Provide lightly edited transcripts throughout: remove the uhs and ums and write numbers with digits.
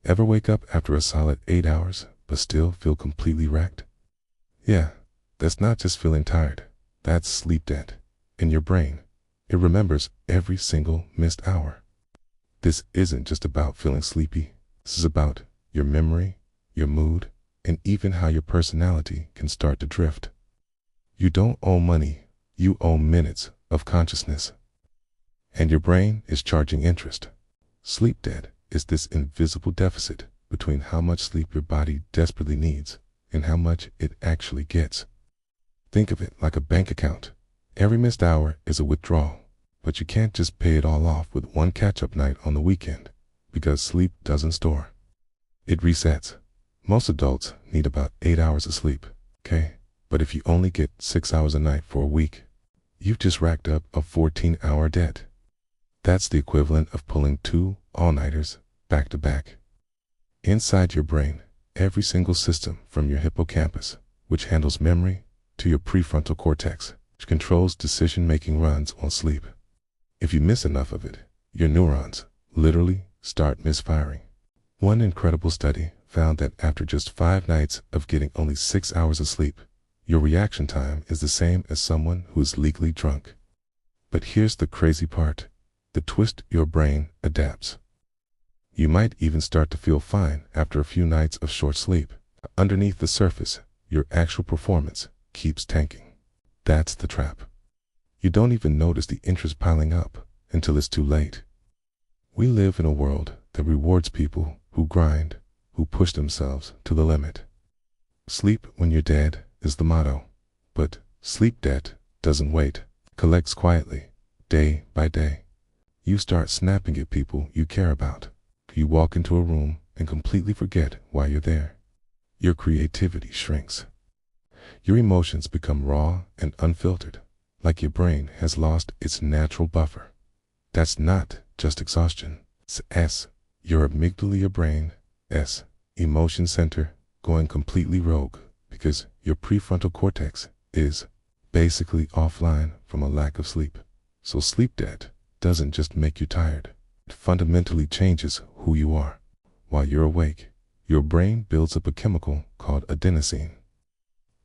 Ever wake up after a solid 8 hours, but still feel completely wrecked? Yeah, that's not just feeling tired. That's sleep debt. In your brain, it remembers every single missed hour. This isn't just about feeling sleepy. This is about your memory, your mood, and even how your personality can start to drift. You don't owe money, you owe minutes of consciousness. And your brain is charging interest. Sleep debt is this invisible deficit between how much sleep your body desperately needs and how much it actually gets. Think of it like a bank account. Every missed hour is a withdrawal, but you can't just pay it all off with one catch-up night on the weekend, because sleep doesn't store. It resets. Most adults need about 8 hours of sleep, okay? But if you only get 6 hours a night for a week, you've just racked up a 14-hour debt. That's the equivalent of pulling 2 all-nighters back to back. Inside your brain, every single system from your hippocampus, which handles memory, to your prefrontal cortex, which controls decision-making, runs on sleep. If you miss enough of it, your neurons literally start misfiring. One incredible study found that after just 5 nights of getting only 6 hours of sleep, your reaction time is the same as someone who is legally drunk. But here's the crazy part. The twist: your brain adapts. You might even start to feel fine after a few nights of short sleep. Underneath the surface, your actual performance keeps tanking. That's the trap. You don't even notice the interest piling up until it's too late. We live in a world that rewards people who grind, who push themselves to the limit. Sleep when you're dead is the motto, but sleep debt doesn't wait. Collects quietly, day by day. You start snapping at people you care about. You walk into a room and completely forget why you're there. Your creativity shrinks. Your emotions become raw and unfiltered, like your brain has lost its natural buffer. That's not just exhaustion. It's S. Your amygdala, your brain, S. Emotion center, going completely rogue because your prefrontal cortex is basically offline from a lack of sleep. So sleep debt doesn't just make you tired. It fundamentally changes who you are. While you're awake, your brain builds up a chemical called adenosine.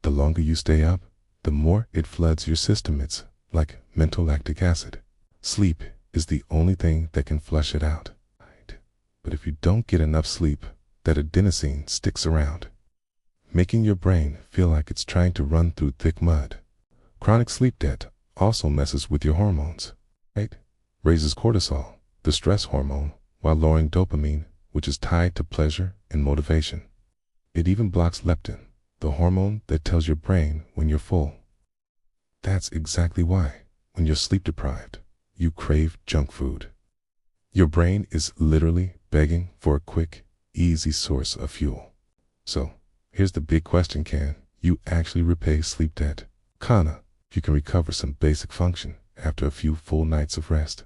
The longer you stay up, the more it floods your system. It's like mental lactic acid. Sleep is the only thing that can flush it out. But if you don't get enough sleep, that adenosine sticks around, making your brain feel like it's trying to run through thick mud. Chronic sleep debt also messes with your hormones, right? Raises cortisol, the stress hormone, while lowering dopamine, which is tied to pleasure and motivation. It even blocks leptin, the hormone that tells your brain when you're full. That's exactly why, when you're sleep deprived, you crave junk food. Your brain is literally begging for a quick, easy source of fuel. So, here's the big question: can you actually repay sleep debt? You can recover some basic function after a few full nights of rest.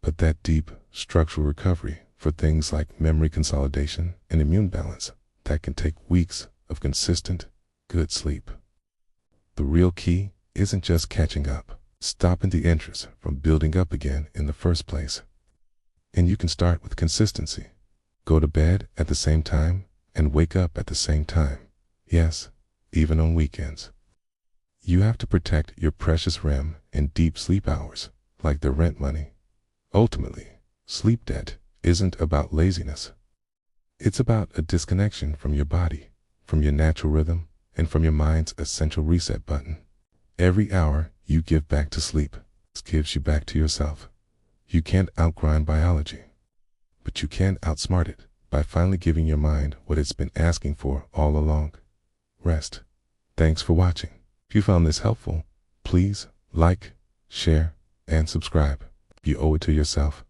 But that deep, structural recovery for things like memory consolidation and immune balance, that can take weeks of consistent, good sleep. The real key isn't just catching up, stopping the interest from building up again in the first place. And you can start with consistency. Go to bed at the same time and wake up at the same time. Yes, even on weekends. You have to protect your precious REM and deep sleep hours like they're rent money. Ultimately, sleep debt isn't about laziness. It's about a disconnection from your body, from your natural rhythm, and from your mind's essential reset button. Every hour you give back to sleep gives you back to yourself. You can't outgrind biology, but you can outsmart it by finally giving your mind what it's been asking for all along: rest. Thanks for watching. If you found this helpful, please like, share, and subscribe. You owe it to yourself.